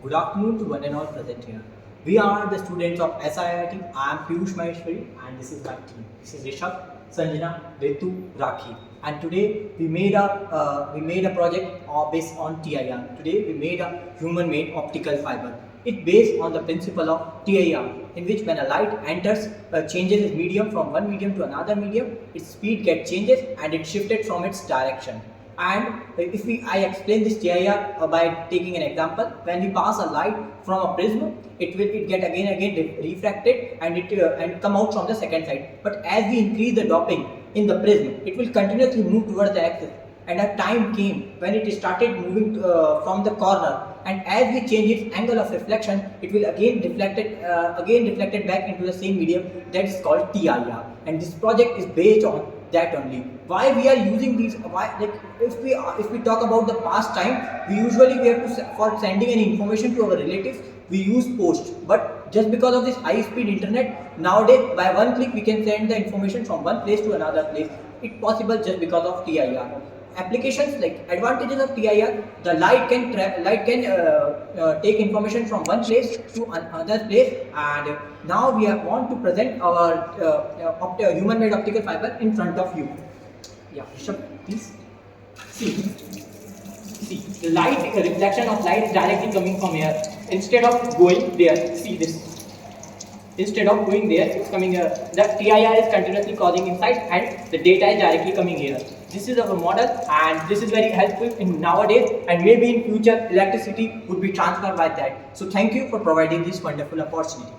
Good afternoon to one and all present here. We are the students of SIIT. I am Piyush Maheshwari and this is my team. This is Rishabh, Sanjana, Ritu, Rakhi. And today we made a project based on TIR. Today we made a human-made optical fiber. It's based on the principle of TIR, in which when a light enters, changes its medium from one medium to another medium, its speed gets changes and it shifted from its direction. And if I explain this TIR by taking an example, when we pass a light from a prism, it get again refracted and and come out from the second side. But as we increase the doping in the prism, it will continuously move towards the axis. And a time came when it started moving from the corner, and as we change its angle of reflection, it will again reflected back into the same medium. That is called TIR, and this project is based on that only. Why we are using these? Why, like if we talk about the past time, we have to, for sending any information to our relatives, we use post. But just because of this high speed internet nowadays, by one click we can send the information from one place to another place. It's possible just because of TIR. Applications like advantages of TIR: the light can take information from one place to another place. And now we want to present our human-made optical fiber in front of you. Yeah, Rishabh, please. See, the light reflection of light is directly coming from here. Instead of going there, see this. Instead of going there, it's coming here. The TIR is continuously causing inside, and the data is directly coming here. This is our model, and this is very helpful in nowadays, and maybe in future electricity would be transferred by that. So thank you for providing this wonderful opportunity.